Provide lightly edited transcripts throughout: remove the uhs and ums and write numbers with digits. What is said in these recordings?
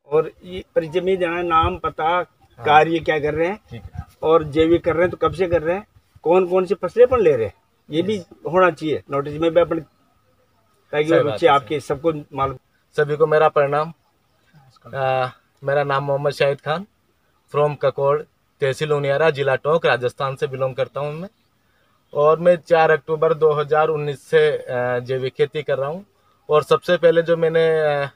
और ये परिचय में जाना, नाम, पता, कार्य क्या कर रहे हैं, ठीक है। और जैविक कर रहे हैं तो कब से कर रहे हैं, कौन कौन सी फसलें पर ले रहे हैं, ये भी होना चाहिए नोटिस में भी अपने, ताकि वो बच्चे आपके सबको मालूम। सभी को मेरा प्रणाम। मेरा नाम मोहम्मद शाहिद खान, फ्रॉम ककोड़, तहसील उनियारा, जिला टोंक, राजस्थान से बिलोंग करता हूँ मैं। और मैं 4 अक्टूबर 2019 से जैविक खेती कर रहा हूँ। और सबसे पहले जो मैंने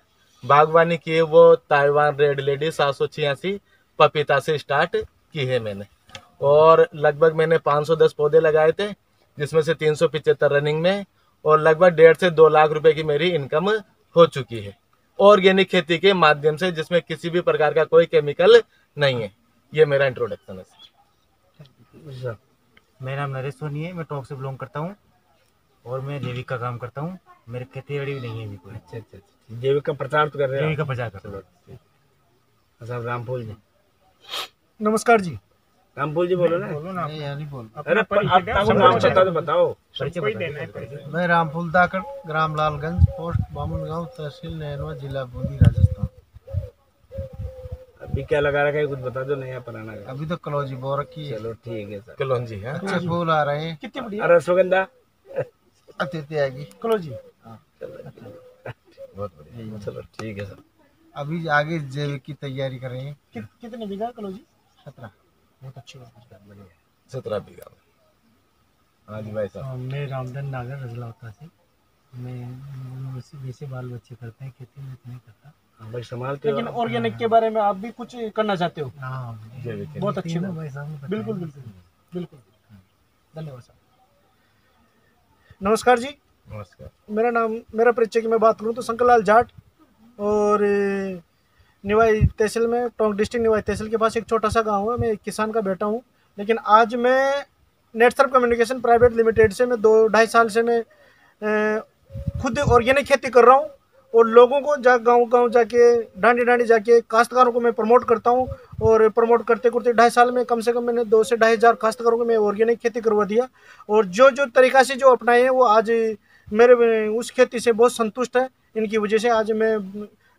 बागवानी की है वो ताइवान रेड लेडी 786 पपीता से स्टार्ट की है मैंने। और लगभग मैंने 510 पौधे लगाए थे, जिसमें से 375 रनिंग में, और लगभग 1.5 से 2 लाख रुपए की मेरी इनकम हो चुकी है ऑर्गेनिक खेती के माध्यम से, जिसमें किसी भी प्रकार का कोई केमिकल नहीं है। ये मेरा इंट्रोडक्शन है सर। मेरा नाम नरेश सोनी है, मैं टोंक से बिलोंग करता हूँ और मैं जैविक का काम करता हूँ। मेरी खेती बाड़ी भी नहीं है अभी कोई। अच्छा, जैविक का प्रचार तो कर रहे हैं, जैविक का प्रचार कर रहे हैं। अच्छा, रामफूल जी। नमस्कार जी। रामफूल जी बोलो ना। नहीं बोल। अरे नाम बता तो बताओ। मैं रामफूल दाकर, ग्राम लालगंज, पोस्ट बामुनगांव, तहसील नैनवा, जिला बूंदी, राजस्थान। अभी क्या लगा रखा है, कुछ बता दो नया पुराना। अभी तो कलौजी बो रखी है। चलो ठीक है सर। कलौंजी है, अच्छे फूल आ रहे हैं। कितनी बढ़िया। रसगंधा अतिथि आएगी कलौजी। बहुत बढ़िया। चलो ठीक है सर। अभी आगे जैविक की तैयारी कर रहे हैं। कितने बीघा कलौजी? 17। बहुत अच्छी बात है। 17 बीघा। हाँ जी भाई साहब। मैं रामधन नागर रजलावता से, मैं वैसे बाल बच्चे करते हैं खेती, में नहीं करता। भाई संभालते हो। लेकिन ऑर्गेनिक के बारे में आप भी कुछ करना चाहते हो? हाँ, बहुत अच्छी बात भाई साहब। बिल्कुल बिल्कुल बिल्कुल, धन्यवाद साहब। नमस्कार जी। नमस्कार। मेरा परिचय की मैं बात करूं तो शंकरलाल जाट, और निवाई तहसील में, टोंक डिस्ट्रिक्ट निवाई तहसील के पास एक छोटा सा गांव है। मैं एक किसान का बेटा हूं, लेकिन आज मैं नेटसर्फ कम्युनिकेशन प्राइवेट लिमिटेड से मैं 2-2.5 साल से मैं खुद ऑर्गेनिक खेती कर रहा हूं, और लोगों को गांव जाके, डांडी जाके काश्तकारों को मैं प्रमोट करता हूं। और प्रमोट करते 2.5 साल में कम से कम मैंने 2 से 2.5 हज़ार काश्तकारों को मैं ऑर्गेनिक खेती करवा दिया। और जो तरीका से जो अपनाए हैं वो आज मेरे उस खेती से बहुत संतुष्ट है। इनकी वजह से आज मैं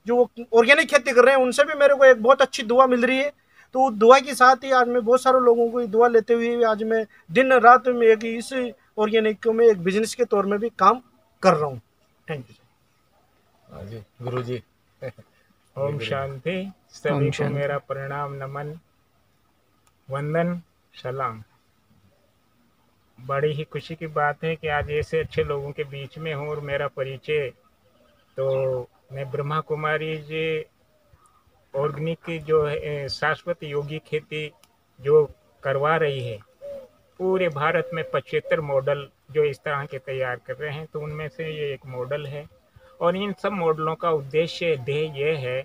जो ऑर्गेनिक खेती कर रहे हैं उनसे भी मेरे को एक बहुत अच्छी दुआ मिल रही है। तो दुआ के साथ ही आज मैं बहुत सारे लोगों को दुआ लेते हुए आज मैं दिन रात में एक इस ऑर्गेनिक को मैं एक बिजनेस के तौर में भी काम कर रहा हूँ। Thank you. हाँ जी, गुरु जी। ओम शांति। सभी को मेरा प्रणाम, नमन, वंदन, सलाम। बड़ी ही खुशी की बात है कि आज ऐसे अच्छे लोगों के बीच में हूँ। और मेरा परिचय तो मैं ब्रह्मा कुमारी जी ऑर्गेनिक की जो है शाश्वत योगी खेती जो करवा रही है, पूरे भारत में 75 मॉडल जो इस तरह के तैयार कर रहे हैं, तो उनमें से ये एक मॉडल है। और इन सब मॉडलों का उद्देश्य ध्येय ये है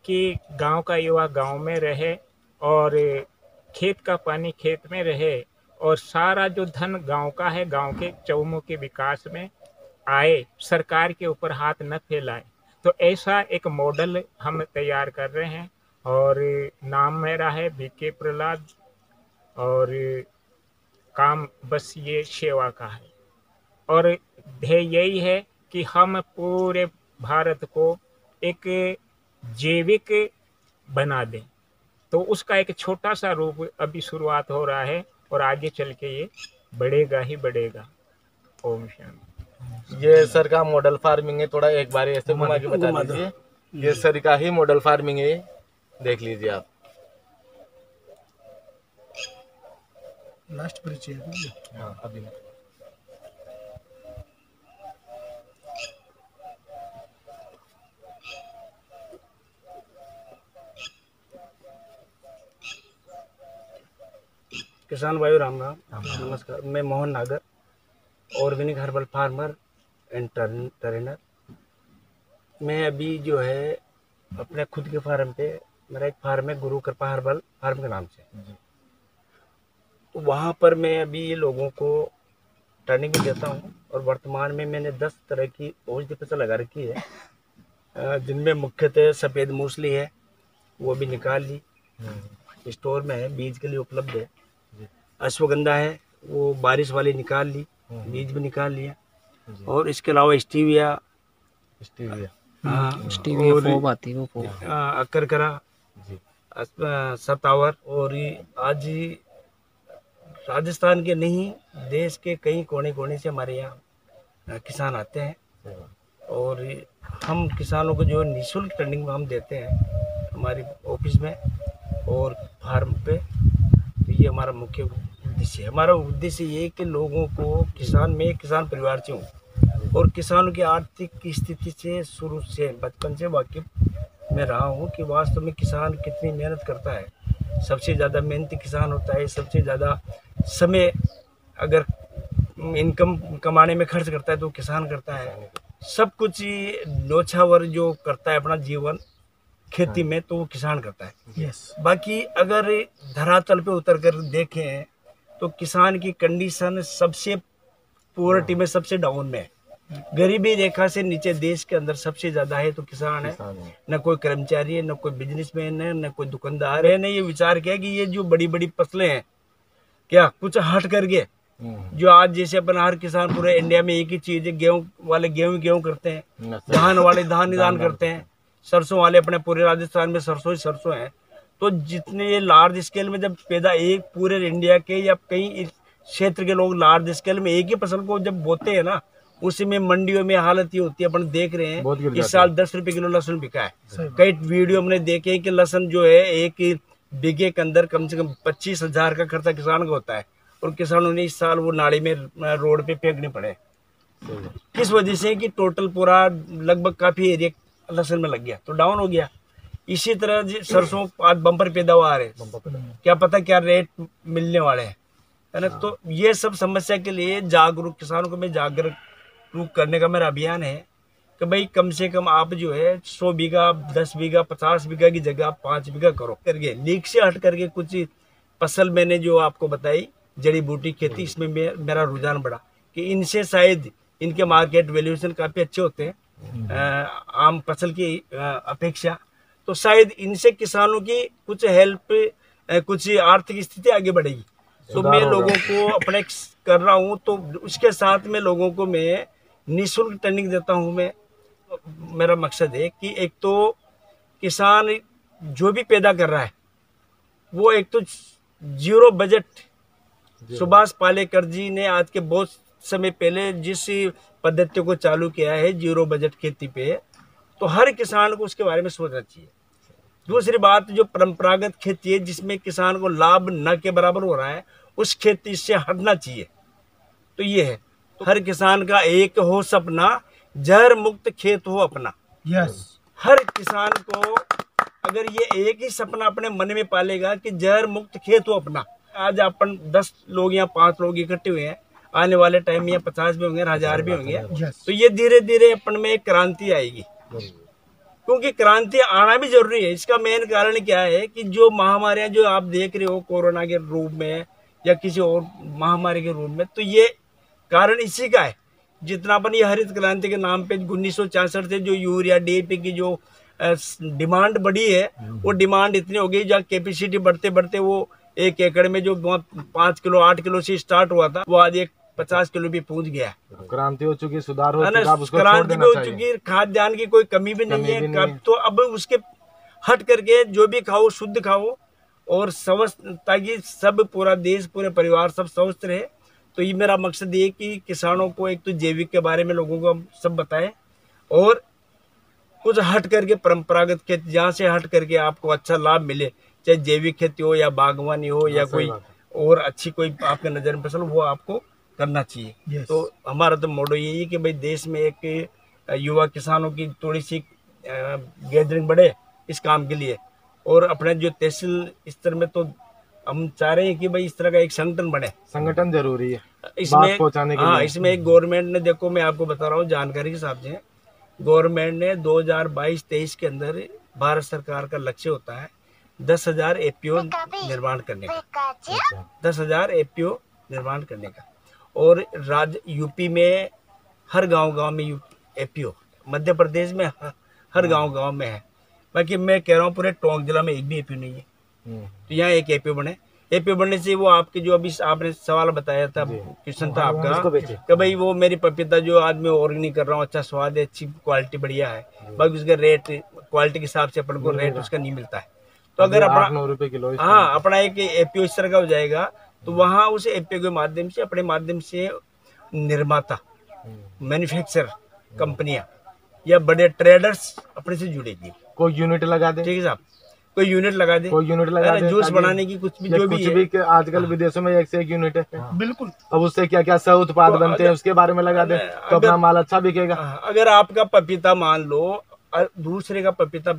कि गांव का युवा गांव में रहे, और खेत का पानी खेत में रहे, और सारा जो धन गांव का है गांव के चौमुखी विकास में आए, सरकार के ऊपर हाथ न फैलाए। तो ऐसा एक मॉडल हम तैयार कर रहे हैं। और नाम मेरा है बीके प्रहलाद, और काम बस ये सेवा का है। और ध्येय यही है कि हम पूरे भारत को एक जैविक बना दें। तो उसका एक छोटा सा रूप अभी शुरुआत हो रहा है, और आगे चल के ये बढ़ेगा ही बढ़ेगा। ओम शांति। ये सर का मॉडल फार्मिंग है, थोड़ा एक बार ऐसे घुमा के बता दीजिए। ये सर का ही मॉडल फार्मिंग है, देख लीजिए आप। लास्ट परिचय है। हाँ, अभी किसान भाई राम राम, नमस्कार। मैं मोहन नागर, organic herbal farmer and trainer. मैं अभी जो है अपने खुद के फार्म पे, मेरा एक फार्म है गुरु कृपा हर्बल फार्म के नाम से, तो वहाँ पर मैं अभी लोगों को ट्रेनिंग भी देता हूँ। और वर्तमान में मैंने 10 तरह की औषधि फसल लगा रखी है, जिनमें मुख्यतः सफ़ेद मूसली है, वो भी निकाल ली, स्टोर में है, बीज के लिए उपलब्ध है। अश्वगंधा है, वो बारिश वाली निकाल ली, बीज भी निकाल लिया। और इसके अलावा स्टीविया और अकरकरा, सतावर, और आज राजस्थान के नहीं देश के कई कोने कोने से हमारे यहाँ किसान आते हैं और हम किसानों को जो निःशुल्क ट्रेनिंग हम देते हैं हमारी ऑफिस में और फार्म पे। तो ये हमारा मुख्य उद्देश्य है। हमारा उद्देश्य ये है कि लोगों को मैं एक किसान परिवार से हूँ और किसानों की आर्थिक स्थिति से शुरू से बचपन से वाकिफ मैं रहा हूँ कि वास्तव में किसान कितनी मेहनत करता है। सबसे ज़्यादा मेहनती किसान होता है, सबसे ज़्यादा समय अगर इनकम कमाने में खर्च करता है तो किसान करता है। सब कुछ न्योछावर जो करता है अपना जीवन खेती में तो वो किसान करता है। बाकी अगर धरातल पे उतर कर देखें तो किसान की कंडीशन सबसे पॉवर्टी में सबसे डाउन में है। गरीबी रेखा से नीचे देश के अंदर सबसे ज्यादा है तो किसान है। न कोई कर्मचारी है, न कोई बिजनेसमैन है, न कोई दुकानदार है। ने ये विचार किया कि ये जो बड़ी बड़ी फसलें हैं क्या कुछ हट करके जो आज जैसे अपन हर किसान पूरे इंडिया में एक ही चीज है, गेहूं वाले गेहूं करते हैं, धान वाले धान निदान करते हैं, सरसों वाले अपने पूरे राजस्थान में सरसों ही सरसों है। तो जितने ये लार्ज स्केल में जब पैदा एक पूरे इंडिया के या कई क्षेत्र के लोग लार्ज स्केल में एक ही फसल को जब बोते हैं ना, उसी में मंडियों में हालत ये होती है। अपन देख रहे हैं इस साल 10 रुपए किलो लहसुन बिका है। कई वीडियो हमने देखे कि लहसुन जो है एक बीघे के अंदर कम से कम 25,000 का खर्चा किसान का होता है और किसानों ने इस साल वो नाली में रोड पे फेंकने पड़े। किस वजह से कि टोटल पूरा लगभग काफी एरिया लहसुन में लग गया तो डाउन हो गया। इसी तरह सरसों आज बम्पर पैदावार है, क्या पता क्या रेट मिलने वाले हैं, है ना। तो ये सब समस्या के लिए जागरूक किसानों को मैं जागरूक करने का मेरा अभियान है कि भाई कम से कम आप जो है 100 बीघा 10 बीघा 50 बीघा की जगह 5 बीघा करो करके लीक से हट करके कुछ फसल मैंने जो आपको बताई जड़ी बूटी खेती, इसमें मेरा रुझान बढ़ा कि इनसे शायद इनके मार्केट वैल्यूएशन काफी अच्छे होते हैं आम फसल की अपेक्षा। तो शायद इनसे किसानों की कुछ हेल्प कुछ आर्थिक स्थिति आगे बढ़ेगी। तो मैं लोगों को अपने कर रहा हूँ तो उसके साथ में लोगों को मैं निःशुल्क ट्रेनिंग देता हूँ। मैं मेरा मकसद है कि एक तो किसान जो भी पैदा कर रहा है वो एक तो जीरो बजट, सुभाष पालेकर जी ने आज के बहुत समय पहले जिस पद्धतियों को चालू किया है जीरो बजट खेती पे, तो हर किसान को उसके बारे में सोचना चाहिए। दूसरी बात जो परंपरागत खेती है जिसमें किसान को लाभ न के बराबर हो रहा है, उस खेती से हटना चाहिए। तो ये है तो हर किसान का एक हो सपना, जहर मुक्त खेत हो अपना। हर किसान को अगर ये एक ही सपना अपने मन में पालेगा कि जहर मुक्त खेत हो अपना। आज अपन 10 लोग या 5 लोग इकट्ठे हुए हैं, आने वाले टाइम में 50 भी होंगे, 1000 भी होंगे। तो ये धीरे धीरे अपन में एक क्रांति आएगी, क्योंकि क्रांति आना भी जरूरी है। इसका मेन कारण क्या है कि जो महामारियां जो आप देख रहे हो कोरोना के रूप में या किसी और महामारी के रूप में, तो ये कारण इसी का है। जितना अपन ये हरित क्रांति के नाम पे 1966 से जो यूरिया डीएपी की जो डिमांड बढ़ी है, वो डिमांड इतनी हो गई, जहाँ कैपेसिटी बढ़ते बढ़ते वो 1 एकड़ में जो 5 किलो 8 किलो से स्टार्ट हुआ था वो आज 50 किलो भी पहुंच गया। क्रांति हो चुकी, सुधार हो चुका, उसको क्रांति भी हो चुकी, खाद्यान्न की कोई कमी भी नहीं है। तो अब उसके हट करके जो भी खाओ शुद्ध खाओ और स्वस्थ, ताकि सब पूरा देश पूरे परिवार सब स्वस्थ रहे। तो ये मेरा मकसद ये कि किसानों को एक तो जैविक के बारे में लोगों को हम सब बताएं और कुछ हट करके परंपरागत खेती जहाँ से हट करके आपको अच्छा लाभ मिले, चाहे जैविक खेती हो या बागवानी हो या कोई और अच्छी कोई आपके नजर में फसल, वो आपको करना चाहिए। तो हमारा तो मोटो यही है कि भाई देश में एक युवा किसानों की थोड़ी सी गैदरिंग बढ़े इस काम के लिए। और अपने जो तहसील स्तर में तो हम चाह रहे हैं कि भाई इस तरह का एक संगठन बने। संगठन जरूरी है इसमें पहुंचाने के लिए। इसमें एक गवर्नमेंट ने, देखो मैं आपको बता रहा हूँ जानकारी के हिसाब से, गवर्नमेंट ने 2022-23 के अंदर भारत सरकार का लक्ष्य होता है 10,000 एपीओ निर्माण करने का, 10,000 एपीओ निर्माण करने का। और राज्य यूपी में हर गांव में एपीओ, मध्य प्रदेश में हर गांव में है। बाकी मैं कह रहा हूँ पूरे टोंक जिला में एक भी एपीओ नहीं है। तो यहाँ एक एपीओ बने। एपीओ बनने से वो आपके जो अभी आपने सवाल बताया था, क्वेश्चन था आपका कि भाई वो मेरी पपीता जो आज मैं ऑर्गेनिक कर रहा हूँ, अच्छा स्वाद है, अच्छी क्वालिटी बढ़िया है, बाकी उसका रेट क्वालिटी के हिसाब से अपन को रेट उसका नहीं मिलता है। तो अगर अपना 9 रुपए किलो हाँ अपना एक एपीओ इस तरह का हो जाएगा, तो वहाँ उस एपीओ के माध्यम से अपने माध्यम से निर्माता, मैन्युफैक्चरर कंपनियां या बड़े ट्रेडर्स अपने से जुड़ेगी। कोई यूनिट लगा दे, ठीक है साहब, कोई यूनिट लगा दे, कोई यूनिट लगा दे, जूस बनाने की कुछ भी जो भी है। कि आजकल विदेशों में 1 से 1 यूनिट है। बिल्कुल। अब उससे क्या क्या सह उत्पाद बनते हैं उसके बारे में लगा दे तो अपना माल अच्छा बिकेगा। अगर आपका पपीता मान लो दूसरे का पपीता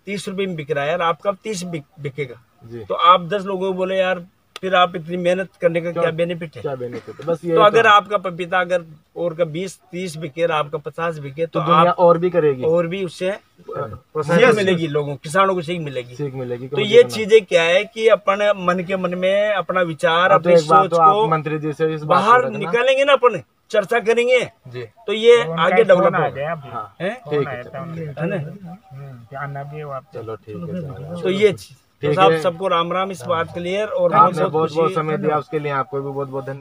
30 रुपए में बिक रहा है और आपका 30 बिकेगा, तो आप 10 लोगों को बोले यार फिर आप इतनी मेहनत करने का क्या बेनिफिट है? क्या बेनिफिट है? बस ये तो अगर आपका पपीता अगर और का 20-30 बिके और आपका 50 बिके तो दुनिया आप और भी करेगी, और भी उससे सीख मिलेगी, लोगों किसानों को सीख मिलेगी। तो ये चीजें क्या है कि अपन मन के मन में अपना विचार, अपनी सोच को मंत्री जी से बाहर निकालेंगे ना, अपन चर्चा करेंगे तो ये आगे डेवलप होगा। है ना? चलो ठीक है। तो ये तो साहब सबको राम राम इस बात के लिए, और आपने बहुत बहुत समय दिया उसके लिए आपको भी बहुत बहुत धन्यवाद।